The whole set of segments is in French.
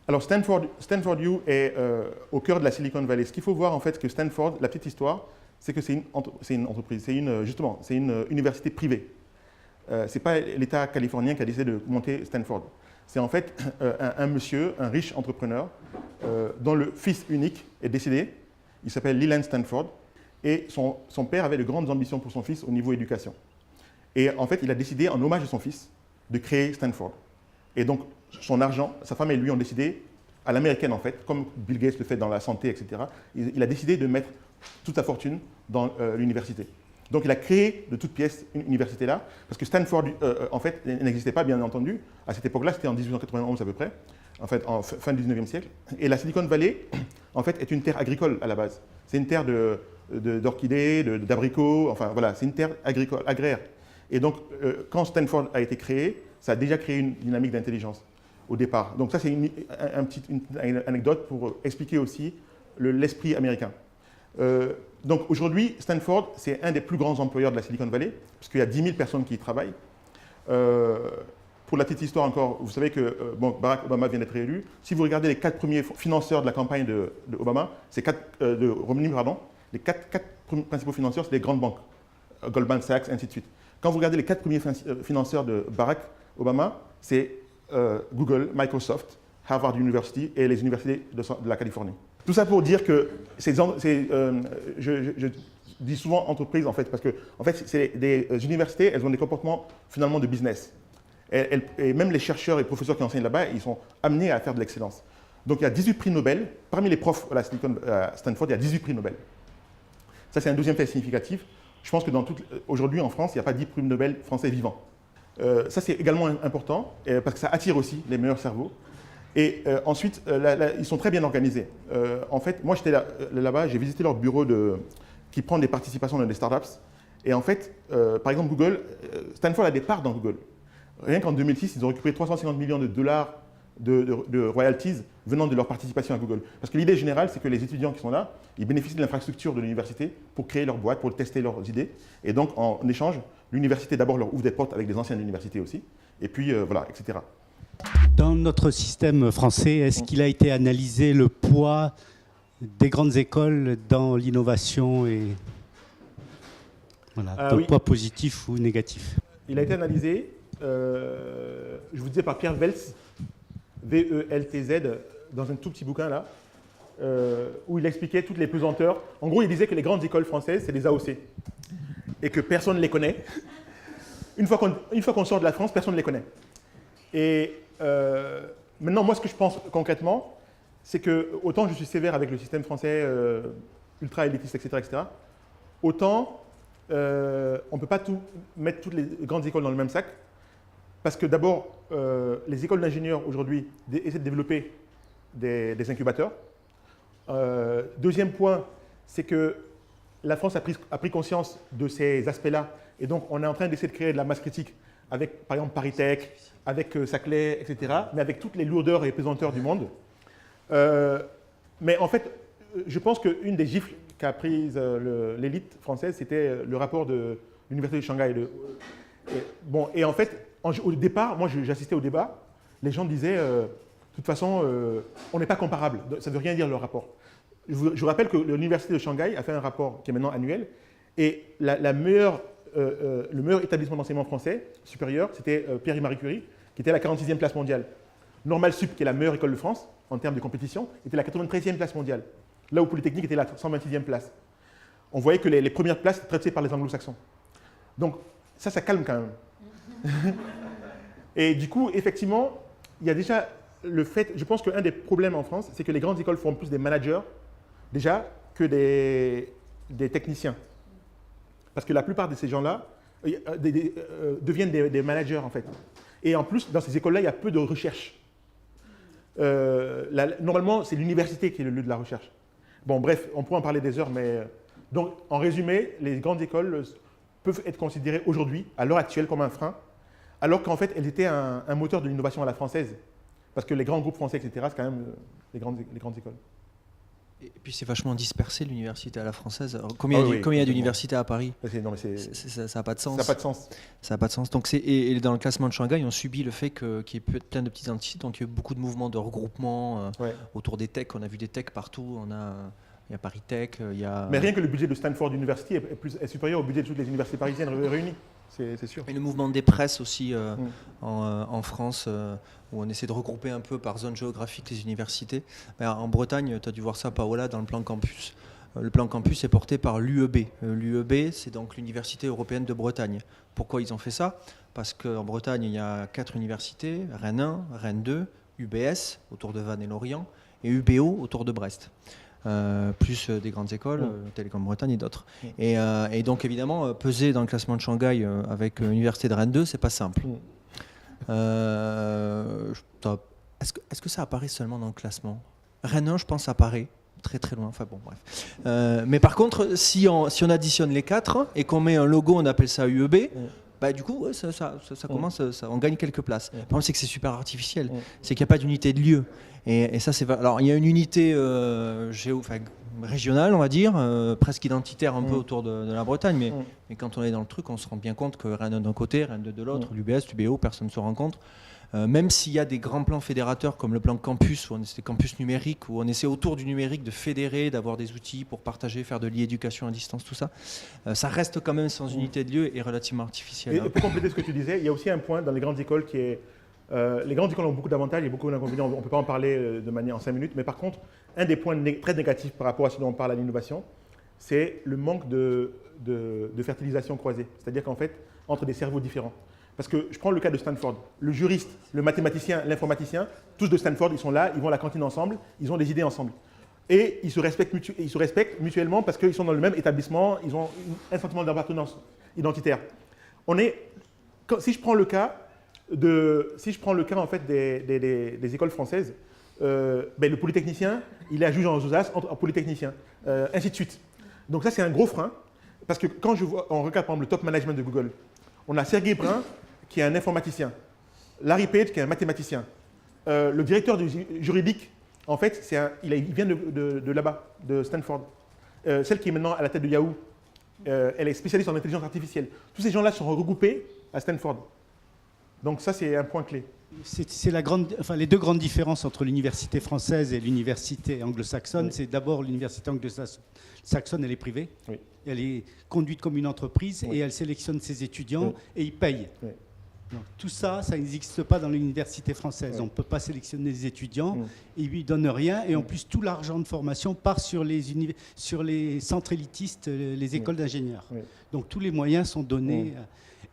Alors Stanford U est au cœur de la Silicon Valley. Ce qu'il faut voir en fait, que Stanford, la petite histoire, c'est que c'est une entreprise, justement, c'est une université privée. Ce n'est pas l'État californien qui a décidé de monter Stanford. C'est en fait un monsieur, un riche entrepreneur, dont le fils unique est décédé. Il s'appelle Leland Stanford. Et son père avait de grandes ambitions pour son fils au niveau éducation. Et en fait, il a décidé, en hommage à son fils, de créer Stanford. Et donc, son argent, sa femme et lui ont décidé, à l'américaine en fait, comme Bill Gates le fait dans la santé, etc., il a décidé de mettre toute sa fortune dans l'université. Donc, il a créé de toutes pièces une université là, parce que Stanford, en fait, n'existait pas, bien entendu. À cette époque-là, c'était en 1891 à peu près, en fait, en fin du 19e siècle. Et la Silicon Valley, en fait, est une terre agricole à la base. C'est une terre d'orchidées, d'abricots, enfin voilà, c'est une terre agricole, agraire. Et donc, quand Stanford a été créé, ça a déjà créé une dynamique d'intelligence au départ. Donc ça, c'est une anecdote pour expliquer aussi l'esprit américain. Donc aujourd'hui, Stanford, c'est un des plus grands employeurs de la Silicon Valley, puisqu'il y a 10 000 personnes qui y travaillent. Pour la petite histoire encore, vous savez que Barack Obama vient d'être élu. Si vous regardez les 4 premiers financeurs de la campagne de Obama, de Romney, pardon, les 4 principaux financeurs, c'est les grandes banques, Goldman Sachs, ainsi de suite. Quand vous regardez les 4 premiers financeurs de Barack Obama, c'est Google, Microsoft, Harvard University et les universités de la Californie. Tout ça pour dire que je dis souvent entreprise en fait, parce que en fait, c'est des universités, elles ont des comportements finalement de business. Et même les chercheurs et professeurs qui enseignent là-bas, ils sont amenés à faire de l'excellence. Donc il y a 18 prix Nobel. Parmi les profs à Stanford, il y a 18 prix Nobel. Ça, c'est un deuxième fait significatif. Je pense que aujourd'hui en France, il n'y a pas 10 prix Nobel français vivants. Ça, c'est également important, parce que ça attire aussi les meilleurs cerveaux. Et ensuite, ils sont très bien organisés. En fait, moi, j'étais là-bas, j'ai visité leur bureau qui prend des participations dans des startups. Et en fait, par exemple, Google, Stanford a des parts dans Google. Rien qu'en 2006, ils ont récupéré 350 millions de dollars de royalties venant de leur participation à Google. Parce que l'idée générale, c'est que les étudiants qui sont là, ils bénéficient de l'infrastructure de l'université pour créer leur boîte, pour tester leurs idées. Et donc, en échange, l'université d'abord leur ouvre des portes avec des anciennes universités aussi. Et puis, voilà, etc. Dans notre système français, est-ce qu'il a été analysé le poids des grandes écoles dans l'innovation et voilà, oui. Poids positif ou négatif? Il a été analysé, je vous disais, par Pierre Veltz, V-E-L-T-Z, dans un tout petit bouquin là, où il expliquait toutes les pesanteurs. En gros, il disait que les grandes écoles françaises, c'est des AOC, et que personne ne les connaît. Une fois qu'on sort de la France, personne ne les connaît. Et maintenant, moi, ce que je pense concrètement, c'est que autant je suis sévère avec le système français ultra élitiste, etc., autant on ne peut pas mettre toutes les grandes écoles dans le même sac, parce que d'abord, les écoles d'ingénieurs aujourd'hui essaient de développer des incubateurs. Deuxième point, c'est que la France a pris conscience de ces aspects-là, et donc on est en train d'essayer de créer de la masse critique avec, par exemple, ParisTech, avec Saclay, etc., mais avec toutes les lourdeurs et pesanteurs du monde. Mais en fait, je pense qu'une des gifles qu'a prise l'élite française, c'était le rapport de l'Université de Shanghai. Et en fait, au départ, moi j'assistais au débat, les gens disaient, de toute façon, on n'est pas comparable, ça ne veut rien dire le rapport. Je vous rappelle que l'Université de Shanghai a fait un rapport qui est maintenant annuel, et le meilleur établissement d'enseignement français supérieur, c'était Pierre et Marie Curie, qui était à la 46e place mondiale. Normal Sup, qui est la meilleure école de France en termes de compétition, était la 93e place mondiale. Là où Polytechnique était la 126e place. On voyait que les premières places étaient traitées par les anglo-saxons. Donc ça calme quand même. Et du coup, effectivement, il y a déjà le fait, je pense qu'un des problèmes en France, c'est que les grandes écoles forment plus des managers, déjà, que des techniciens. Parce que la plupart de ces gens-là deviennent des managers, en fait. Et en plus, dans ces écoles-là, il y a peu de recherche. Normalement, c'est l'université qui est le lieu de la recherche. Bon, bref, on pourrait en parler des heures, mais... Donc, en résumé, les grandes écoles peuvent être considérées aujourd'hui, à l'heure actuelle, comme un frein, alors qu'en fait, elles étaient un moteur de l'innovation à la française. Parce que les grands groupes français, etc., c'est quand même les grandes écoles. Et puis c'est vachement dispersé l'université à la française. Alors, combien il y a d'universités à Paris? Non, mais Ça n'a pas de sens. Ça n'a pas de sens. Ça n'a pas de sens. Donc et dans le classement de Shanghai, on subit le fait qu'il y ait plein de petites entités. Donc il y a eu beaucoup de mouvements de regroupement autour des techs. On a vu des techs partout. Il y a Paris Tech, il y a... Mais rien que le budget de Stanford University est supérieur au budget de toutes les universités parisiennes réunies. C'est sûr. Et le mouvement des presses aussi en France, où on essaie de regrouper un peu par zone géographique les universités. En Bretagne, tu as dû voir ça, Paola, dans le plan campus. Le plan campus est porté par l'UEB. L'UEB, c'est donc l'Université européenne de Bretagne. Pourquoi ils ont fait ça? Parce qu'en Bretagne, il y a 4 universités, Rennes 1, Rennes 2, UBS, autour de Vannes et Lorient, et UBO, autour de Brest. Plus des grandes écoles, Télécom Bretagne et d'autres. Et donc évidemment, peser dans le classement de Shanghai avec l'université de Rennes 2, c'est pas simple. Est-ce que ça apparaît seulement dans le classement? Rennes 1, je pense, apparaît très très loin. Enfin bon, bref. Mais par contre, si on additionne les 4 et qu'on met un logo, on appelle ça UEB. Du coup, ça commence, on gagne quelques places. Le problème, c'est que c'est super artificiel. C'est qu'il n'y a pas d'unité de lieu. Et ça, c'est... Alors, il y a une unité régionale, on va dire, presque identitaire un peu autour de la Bretagne. Mais quand on est dans le truc, on se rend bien compte que Rennes d'un côté, Rennes de l'autre, l'UBS, l'UBO, personne ne se rencontre. Même s'il y a des grands plans fédérateurs comme le plan campus, où on essaie campus numérique, où on essaie autour du numérique de fédérer, d'avoir des outils pour partager, faire de l'e-éducation à distance, tout ça, ça reste quand même sans unité de lieu et relativement artificiel. Et pour compléter ce que tu disais, il y a aussi un point dans les grandes écoles qui est... les grandes écoles ont beaucoup d'avantages et beaucoup d'inconvénients. On ne peut pas en parler de manière en 5 minutes, mais par contre, un des points très négatifs par rapport à ce dont on parle à l'innovation, c'est le manque de fertilisation croisée. C'est-à-dire qu'en fait, entre des cerveaux différents. Parce que je prends le cas de Stanford. Le juriste, le mathématicien, l'informaticien, tous de Stanford, ils sont là, ils vont à la cantine ensemble, ils ont des idées ensemble. Et ils se respectent mutuellement parce qu'ils sont dans le même établissement, ils ont un sentiment d'appartenance identitaire. Si je prends le cas en fait des écoles françaises, le polytechnicien, il est à juge en Josas en polytechnicien, ainsi de suite. Donc ça, c'est un gros frein, parce que quand on regarde par exemple le top management de Google, on a Sergey Brin, qui est un informaticien, Larry Page, qui est un mathématicien. Le directeur juridique, en fait, il vient de là-bas, de Stanford. Celle qui est maintenant à la tête de Yahoo, elle est spécialiste en intelligence artificielle. Tous ces gens-là sont regroupés à Stanford. Donc ça, c'est un point clé. C'est les deux grandes différences entre l'université française et l'université anglo-saxonne. C'est d'abord l'université anglo-saxonne, elle est privée. Oui. Elle est conduite comme une entreprise et elle sélectionne ses étudiants et ils payent. Oui. Donc, tout ça, ça n'existe pas dans l'université française. On ne peut pas sélectionner les étudiants et ils ne lui donnent rien. Et en plus, tout l'argent de formation part sur les centres élitistes, les écoles d'ingénieurs. Oui. Donc tous les moyens sont donnés.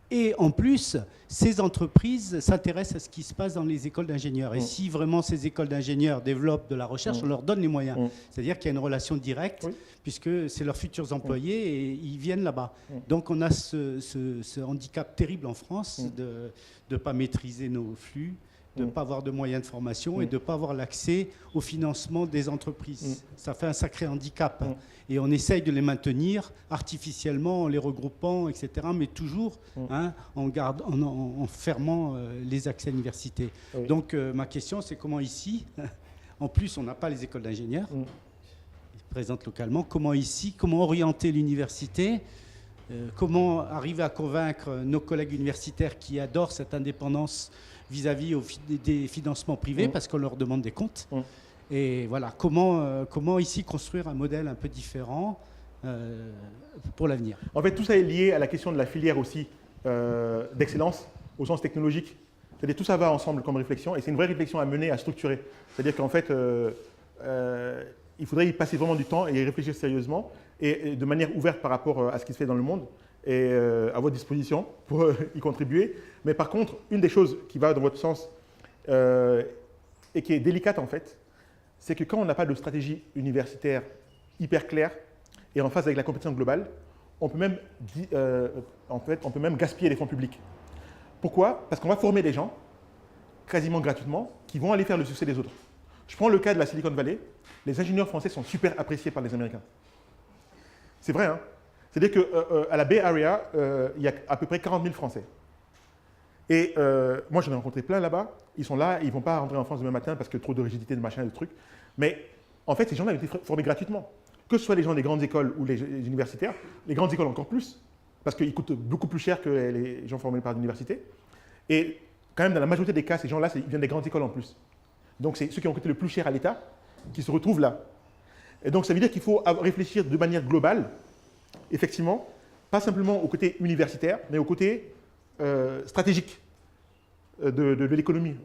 Et en plus, ces entreprises s'intéressent à ce qui se passe dans les écoles d'ingénieurs. Et si vraiment ces écoles d'ingénieurs développent de la recherche, on leur donne les moyens. C'est-à-dire qu'il y a une relation directe, puisque c'est leurs futurs employés et ils viennent là-bas. Donc on a ce handicap terrible en France de ne pas maîtriser nos flux, de ne pas avoir de moyens de formation et de ne pas avoir l'accès au financement des entreprises. Ça fait un sacré handicap. Et on essaye de les maintenir artificiellement, en les regroupant, etc., mais toujours en fermant les accès à l'université. Oui. Donc ma question, c'est comment ici, en plus on n'a pas les écoles d'ingénieurs, ils se présentent localement, comment orienter l'université, comment arriver à convaincre nos collègues universitaires qui adorent cette indépendance vis-à-vis des financements privés, parce qu'on leur demande des comptes. Et voilà, comment ici construire un modèle un peu différent pour l'avenir. En fait, tout ça est lié à la question de la filière aussi d'excellence au sens technologique. C'est-à-dire tout ça va ensemble comme réflexion et c'est une vraie réflexion à mener, à structurer. C'est-à-dire qu'en fait, il faudrait y passer vraiment du temps et y réfléchir sérieusement et de manière ouverte par rapport à ce qui se fait dans le monde et à votre disposition pour y contribuer. Mais par contre, une des choses qui va dans votre sens et qui est délicate en fait, c'est que quand on n'a pas de stratégie universitaire hyper claire et en phase avec la compétition globale, on peut même, gaspiller les fonds publics. Pourquoi? Parce qu'on va former des gens, quasiment gratuitement, qui vont aller faire le succès des autres. Je prends le cas de la Silicon Valley. Les ingénieurs français sont super appréciés par les Américains. C'est vrai, hein? C'est-à-dire qu'à la Bay Area, il y a à peu près 40 000 Français. Et moi, j'en ai rencontré plein là-bas. Ils sont là, ils ne vont pas rentrer en France demain matin parce que trop de rigidité, de machin, de trucs. Mais en fait, ces gens-là ont été formés gratuitement. Que ce soit les gens des grandes écoles ou les universitaires, les grandes écoles encore plus, parce qu'ils coûtent beaucoup plus cher que les gens formés par l'université. Et quand même, dans la majorité des cas, ces gens-là, ils viennent des grandes écoles en plus. Donc, c'est ceux qui ont coûté le plus cher à l'État qui se retrouvent là. Et donc, ça veut dire qu'il faut réfléchir de manière globale, effectivement, pas simplement au côté universitaire, mais au côté stratégique de l'économie,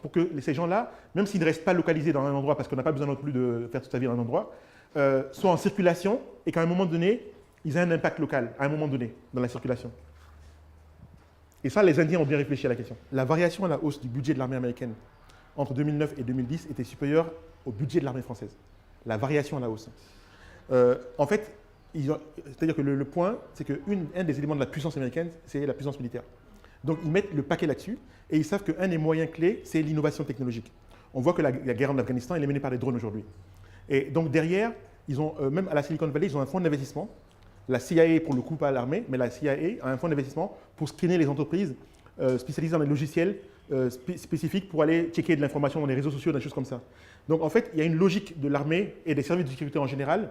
pour que ces gens-là, même s'ils ne restent pas localisés dans un endroit, parce qu'on n'a pas besoin non plus de faire toute sa vie dans un endroit, soient en circulation et qu'à un moment donné, ils aient un impact local, à un moment donné, dans la circulation. Et ça, les Indiens ont bien réfléchi à la question. La variation à la hausse du budget de l'armée américaine entre 2009 et 2010 était supérieure au budget de l'armée française. La variation à la hausse. En fait, c'est-à-dire que le point, c'est qu'un des éléments de la puissance américaine, c'est la puissance militaire. Donc, ils mettent le paquet là-dessus et ils savent qu'un des moyens clés, c'est l'innovation technologique. On voit que la guerre en Afghanistan, elle est menée par des drones aujourd'hui. Et donc, derrière, ils ont, même à la Silicon Valley, ils ont un fonds d'investissement. La CIA, pour le coup, pas l'armée, mais la CIA a un fonds d'investissement pour screener les entreprises spécialisées dans les logiciels spécifiques pour aller checker de l'information dans les réseaux sociaux, des choses comme ça. Donc, en fait, il y a une logique de l'armée et des services de sécurité en général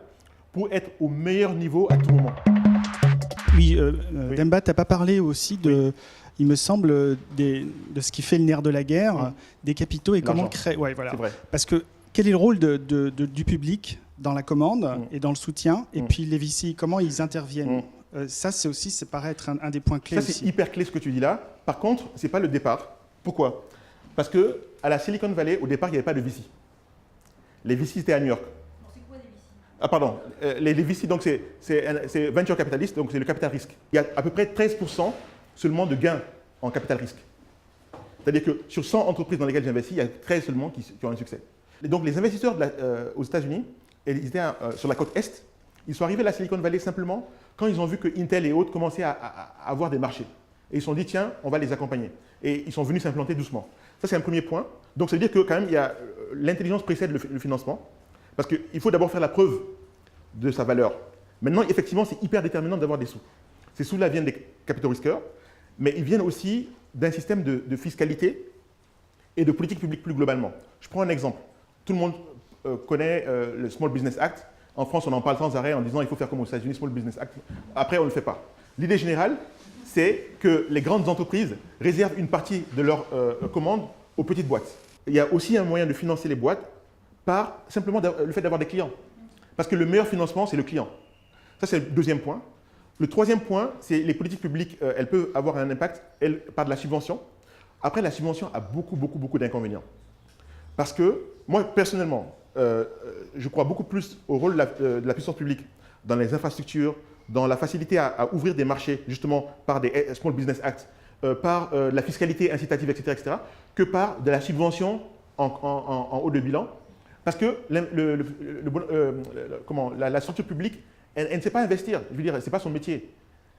pour être au meilleur niveau à tout moment. Oui, Demba, tu n'as pas parlé aussi de, il me semble, de ce qui fait le nerf de la guerre, des capitaux et comment créer... Ouais, voilà. C'est vrai. Parce que quel est le rôle du public dans la commande et dans le soutien, et puis les VC, comment ils interviennent ça, ça paraît être un des points clés. Ça, c'est hyper clé ce que tu dis là. Par contre, ce n'est pas le départ. Pourquoi? Parce qu'à la Silicon Valley, au départ, il n'y avait pas de VC. Les VC, c'était à New York. C'est quoi les VC? Ah, pardon. Les VC, donc c'est venture capitalist, donc c'est le capital risque. Il y a à peu près 13% seulement de gains en capital risque. C'est-à-dire que sur 100 entreprises dans lesquelles j'investis, il y a 13 seulement qui ont un succès. Et donc les investisseurs aux États-Unis, ils étaient sur la côte Est, ils sont arrivés à la Silicon Valley simplement quand ils ont vu que Intel et autres commençaient à avoir des marchés. Et ils se sont dit, tiens, on va les accompagner. Et ils sont venus s'implanter doucement. Ça, c'est un premier point. Donc, ça veut dire que quand même, l'intelligence précède le financement. Parce qu'il faut d'abord faire la preuve de sa valeur. Maintenant, effectivement, c'est hyper déterminant d'avoir des sous. Ces sous-là viennent des capitaux risqueurs, mais ils viennent aussi d'un système de fiscalité et de politique publique plus globalement. Je prends un exemple. Tout le monde connaît le Small Business Act. En France, on en parle sans arrêt en disant qu'il faut faire comme aux États-Unis, Small Business Act. Après, on ne le fait pas. L'idée générale, c'est que les grandes entreprises réservent une partie de leurs commandes aux petites boîtes. Il y a aussi un moyen de financer les boîtes par simplement le fait d'avoir des clients. Parce que le meilleur financement, c'est le client. Ça, c'est le deuxième point. Le troisième point, c'est les politiques publiques, elles peuvent avoir un impact par de la subvention. Après, la subvention a beaucoup d'inconvénients. Parce que, moi, personnellement, je crois beaucoup plus au rôle de la puissance publique dans les infrastructures, dans la facilité à ouvrir des marchés, justement, par des Small Business Act, par la fiscalité incitative, etc., que par de la subvention en haut de bilan. Parce que la structure publique, elle ne sait pas investir. Je veux dire, ce n'est pas son métier.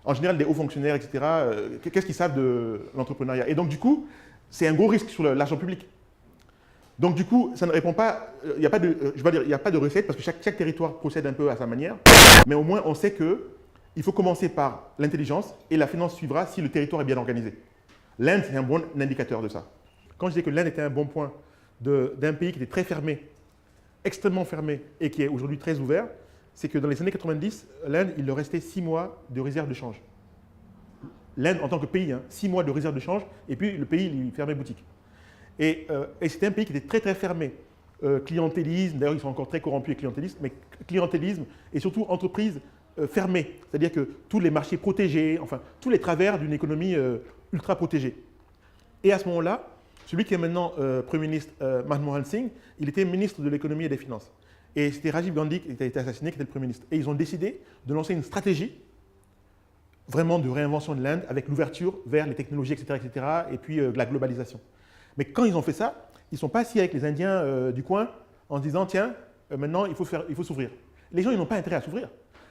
En général, des hauts fonctionnaires, etc., qu'est-ce qu'ils savent de l'entrepreneuriat? Et donc, du coup, c'est un gros risque sur l'argent public. Donc, du coup, ça ne répond pas. Il n'y a pas de recette parce que chaque territoire procède un peu à sa manière. Mais au moins, on sait qu'il faut commencer par l'intelligence et la finance suivra si le territoire est bien organisé. L'Inde, c'est un bon indicateur de ça. Quand je disais que l'Inde était un bon point d'un pays qui était très fermé, extrêmement fermé et qui est aujourd'hui très ouvert, c'est que dans les années 90, l'Inde, il leur restait 6 mois de réserve de change. L'Inde, en tant que pays, 6 mois de réserve de change, et puis le pays, il fermait boutique. Et c'était un pays qui était très fermé. Clientélisme, d'ailleurs ils sont encore très corrompus et clientélistes, mais clientélisme et surtout entreprises fermées. C'est-à-dire que tous les marchés protégés, enfin tous les travers d'une économie ultra protégée. Et à ce moment-là, celui qui est maintenant Premier ministre, Manmohan Singh, il était ministre de l'économie et des finances. Et c'était Rajiv Gandhi qui a été assassiné, qui était le Premier ministre. Et ils ont décidé de lancer une stratégie vraiment de réinvention de l'Inde avec l'ouverture vers les technologies, etc., et puis de la globalisation. Mais quand ils ont fait ça, ils ne sont pas assis avec les Indiens du coin en se disant « Tiens, maintenant, il faut s'ouvrir ». Les gens, ils n'ont pas intérêt à s'ouvrir.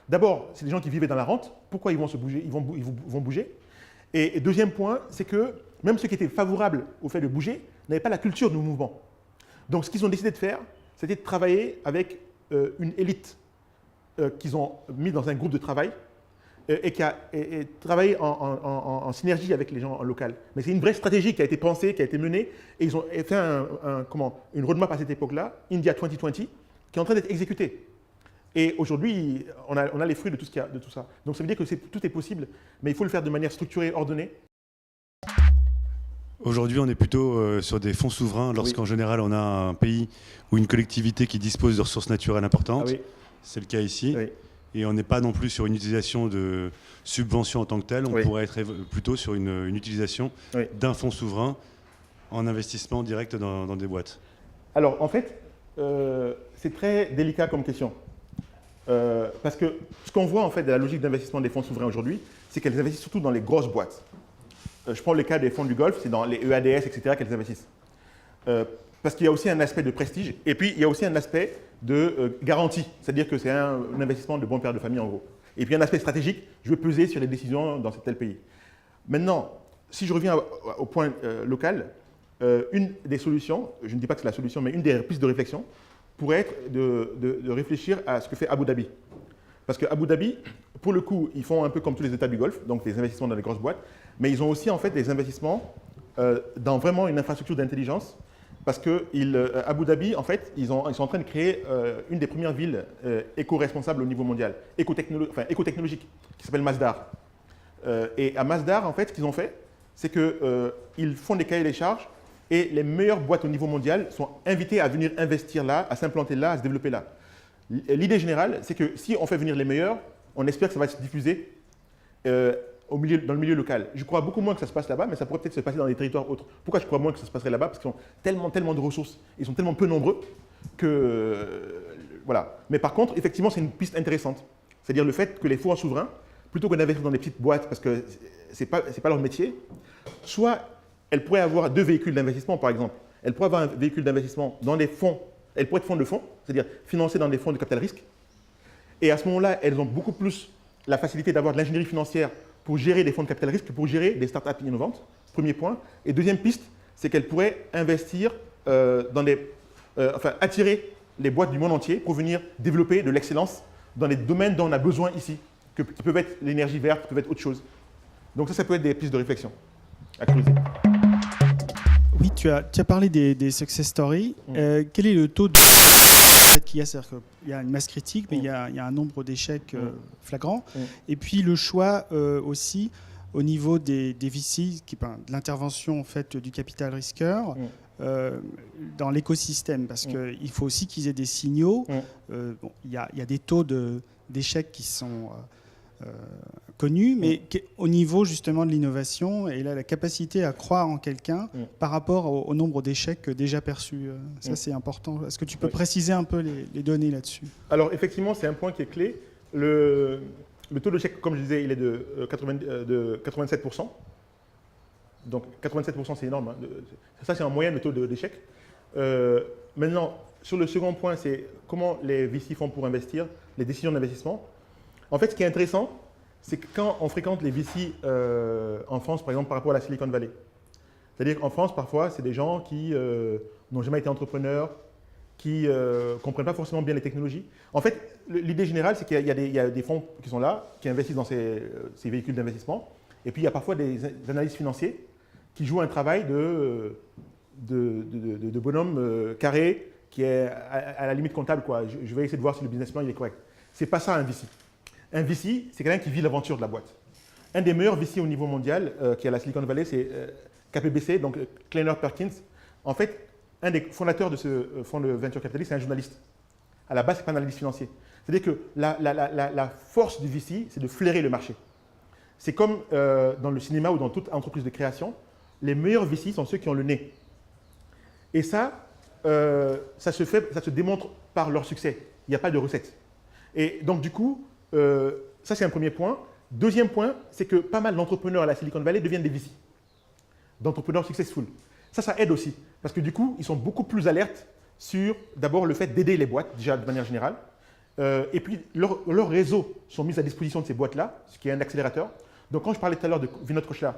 D'abord, c'est des gens qui vivaient dans la rente. Pourquoi ils vont se bouger? Ils vont bouger. Et deuxième point, c'est que même ceux qui étaient favorables au fait de bouger n'avaient pas la culture du mouvement. Donc, ce qu'ils ont décidé de faire, c'était de travailler avec une élite qu'ils ont mis dans un groupe de travail et qui a travaillé en synergie avec les gens en local. Mais c'est une vraie stratégie qui a été pensée, qui a été menée, et ils ont fait une roadmap à cette époque-là, India 2020, qui est en train d'être exécuté. Et aujourd'hui, on a les fruits de tout ça. Donc ça veut dire que tout est possible, mais il faut le faire de manière structurée, ordonnée. Aujourd'hui, on est plutôt sur des fonds souverains, lorsqu'en général, on a un pays ou une collectivité qui dispose de ressources naturelles importantes. Ah oui. C'est le cas ici. Oui. Et on n'est pas non plus sur une utilisation de subventions en tant que telle. On Oui. pourrait être plutôt sur une utilisation d'un fonds souverain en investissement direct dans des boîtes. Alors, en fait, c'est très délicat comme question. Parce que ce qu'on voit, en fait, de la logique d'investissement des fonds souverains aujourd'hui, c'est qu'elles investissent surtout dans les grosses boîtes. Je prends le cas des fonds du Golfe, c'est dans les EADS, etc., qu'elles investissent. Parce qu'il y a aussi un aspect de prestige, et puis il y a aussi un aspect de garantie, c'est-à-dire que c'est un investissement de bon père de famille, en gros. Et puis un aspect stratégique, je veux peser sur les décisions dans tel pays. Maintenant, si je reviens au point local, une des solutions, je ne dis pas que c'est la solution, mais une des pistes de réflexion, pourrait être de réfléchir à ce que fait Abu Dhabi. Parce que Abu Dhabi, pour le coup, ils font un peu comme tous les États du Golfe, donc des investissements dans les grosses boîtes, mais ils ont aussi en fait des investissements dans vraiment une infrastructure d'intelligence, parce que Abu Dhabi, en fait, ils sont en train de créer une des premières villes éco-responsables au niveau mondial, éco-technologique, qui s'appelle Masdar. Et à Masdar, en fait, ce qu'ils ont fait, c'est qu'ils font des cahiers des charges, et les meilleures boîtes au niveau mondial sont invitées à venir investir là, à s'implanter là, à se développer là. L'idée générale, c'est que si on fait venir les meilleurs, on espère que ça va se diffuser dans le milieu local. Je crois beaucoup moins que ça se passe là-bas, mais ça pourrait peut-être se passer dans des territoires autres. Pourquoi je crois moins que ça se passerait là-bas? Parce qu'ils ont tellement de ressources, ils sont tellement peu nombreux que... voilà. Mais par contre, effectivement, c'est une piste intéressante. C'est-à-dire le fait que les fonds souverains, plutôt que d'investir dans des petites boîtes, parce que ce n'est pas leur métier, soit elles pourraient avoir 2 véhicules d'investissement, par exemple. Elles pourraient avoir un véhicule d'investissement dans des fonds, elles pourraient être fonds de fonds, c'est-à-dire financés dans des fonds de capital risque. Et à ce moment-là, elles ont beaucoup plus la facilité d'avoir de l'ingénierie financière pour gérer des fonds de capital risque que pour gérer des startups innovantes. Premier point. Et deuxième piste, c'est qu'elles pourraient investir attirer les boîtes du monde entier pour venir développer de l'excellence dans les domaines dont on a besoin ici, qui peuvent être l'énergie verte, qui peuvent être autre chose. Donc ça peut être des pistes de réflexion à creuser. Oui, tu as parlé des success stories. Quel est le taux qu'il y a? C'est-à-dire qu'il y a une masse critique, mais il y a un nombre d'échecs flagrants. Et puis le choix aussi au niveau des VC, de l'intervention en fait, du capital risqueur dans l'écosystème. Parce qu'il faut aussi qu'ils aient des signaux. Il y a des taux d'échecs qui sont... connu, mais au niveau justement de l'innovation et là, la capacité à croire en quelqu'un par rapport au nombre d'échecs déjà perçus. Ça, c'est important. Est-ce que tu peux préciser un peu les données là-dessus? Alors, effectivement, c'est un point qui est clé. Le taux d'échec, comme je disais, il est de 87%. Donc, 87%, c'est énorme. Hein. Ça, c'est en moyenne le taux d'échec. Maintenant, sur le second point, c'est comment les VC font pour investir, les décisions d'investissement. En fait, ce qui est intéressant, c'est que quand on fréquente les VC en France, par exemple, par rapport à la Silicon Valley, c'est-à-dire qu'en France, parfois, c'est des gens qui n'ont jamais été entrepreneurs, qui ne comprennent pas forcément bien les technologies. En fait, l'idée générale, c'est qu'il y a des fonds qui sont là, qui investissent dans ces véhicules d'investissement, et puis il y a parfois des analystes financiers qui jouent un travail de bonhomme carré qui est à la limite comptable, quoi. Je vais essayer de voir si le business plan il est correct. Ce n'est pas ça un VC. Un VC, c'est quelqu'un qui vit l'aventure de la boîte. Un des meilleurs VC au niveau mondial, qui est à la Silicon Valley, c'est KPBC, donc Kleiner Perkins. En fait, un des fondateurs de ce fonds de venture capitaliste, c'est un journaliste. À la base, ce n'est pas un analyste financier. C'est-à-dire que la force du VC, c'est de flairer le marché. C'est comme dans le cinéma ou dans toute entreprise de création, les meilleurs VC sont ceux qui ont le nez. Et ça se démontre par leur succès. Il n'y a pas de recette. Et donc, du coup, ça, c'est un premier point. Deuxième point, c'est que pas mal d'entrepreneurs à la Silicon Valley deviennent des VC, d'entrepreneurs successful. Ça aide aussi, parce que du coup, ils sont beaucoup plus alertes sur, d'abord, le fait d'aider les boîtes, déjà de manière générale, et puis leurs réseaux sont mis à disposition de ces boîtes-là, ce qui est un accélérateur. Donc, quand je parlais tout à l'heure de Vinod Khosla,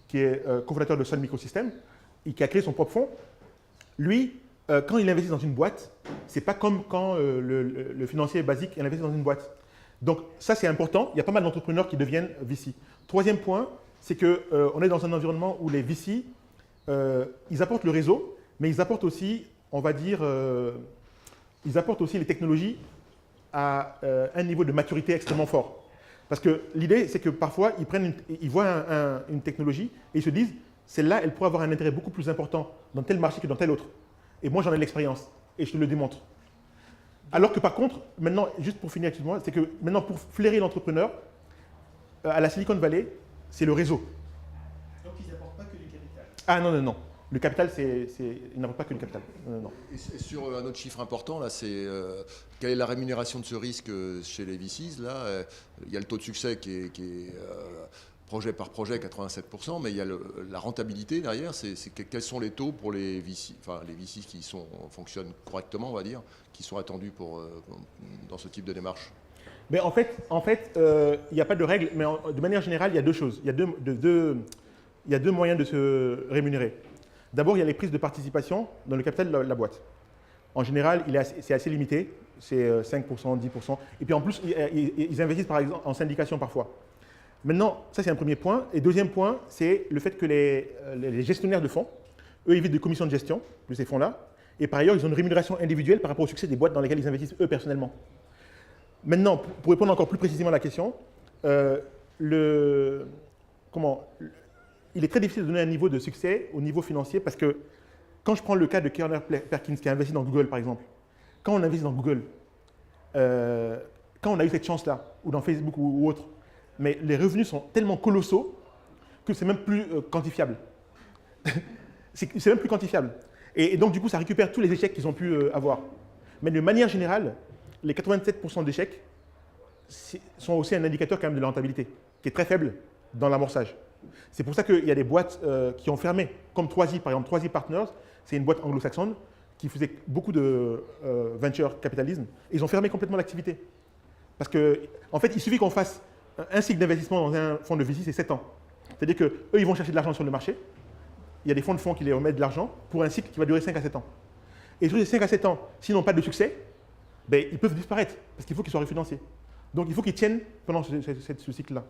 qui est cofondateur de Sun Microsystems, et qui a créé son propre fonds, lui, quand il investit dans une boîte, ce n'est pas comme quand le financier basique il investit dans une boîte. Donc ça, c'est important. Il y a pas mal d'entrepreneurs qui deviennent VC. Troisième point, c'est qu'on est dans un environnement où les VC, ils apportent le réseau, mais ils apportent aussi, on va dire, ils apportent aussi les technologies à un niveau de maturité extrêmement fort. Parce que l'idée, c'est que parfois, ils voient une technologie et ils se disent, celle-là, elle pourrait avoir un intérêt beaucoup plus important dans tel marché que dans tel autre. Et moi, j'en ai de l'expérience et je te le démontre. Alors que par contre, maintenant, juste pour finir, excuse-moi, c'est que maintenant, pour flairer l'entrepreneur, à la Silicon Valley, c'est le réseau. Donc ils n'apportent pas que du capital. Ah non, non, non. Le capital, il n'apporte pas que le capital. Non, non. Et sur un autre chiffre important, là, c'est quelle est la rémunération de ce risque chez les VCs là, il y a le taux de succès qui est projet par projet, 87%, mais il y a la rentabilité derrière. Quels sont les taux pour les VC, enfin les VC qui fonctionnent correctement, on va dire, qui sont attendus dans ce type de démarche? Mais en fait, il n'y a pas de règle, mais de manière générale, il y a deux choses. Il y a deux moyens de se rémunérer. D'abord, il y a les prises de participation dans le capital de la boîte. En général, c'est assez limité, c'est 5%, 10%. Et puis en plus, ils investissent par exemple en syndication parfois. Maintenant, ça c'est un premier point. Et deuxième point, c'est le fait que les gestionnaires de fonds, eux, ils vivent des commissions de gestion de ces fonds-là. Et par ailleurs, ils ont une rémunération individuelle par rapport au succès des boîtes dans lesquelles ils investissent eux personnellement. Maintenant, pour répondre encore plus précisément à la question, il est très difficile de donner un niveau de succès au niveau financier parce que quand je prends le cas de Kerner Perkins qui a investi dans Google par exemple, quand on investit dans Google, quand on a eu cette chance-là, ou dans Facebook ou autre, mais les revenus sont tellement colossaux que c'est même plus quantifiable. c'est même plus quantifiable. Et donc du coup, ça récupère tous les échecs qu'ils ont pu avoir. Mais de manière générale, les 87% d'échecs sont aussi un indicateur quand même de la rentabilité, qui est très faible dans l'amorçage. C'est pour ça qu'il y a des boîtes qui ont fermé, comme Troisi, par exemple. Troisi Partners, c'est une boîte anglo-saxonne qui faisait beaucoup de venture capitalisme. Et ils ont fermé complètement l'activité. Parce qu'en fait, il suffit qu'on fasse un cycle d'investissement dans un fonds de VC, c'est 7 ans. C'est-à-dire qu'eux, ils vont chercher de l'argent sur le marché. Il y a des fonds de fonds qui les remettent de l'argent pour un cycle qui va durer 5 à 7 ans. Et sur les 5 à 7 ans, s'ils n'ont pas de succès, ben, ils peuvent disparaître parce qu'il faut qu'ils soient refinancés. Donc il faut qu'ils tiennent pendant ce cycle-là.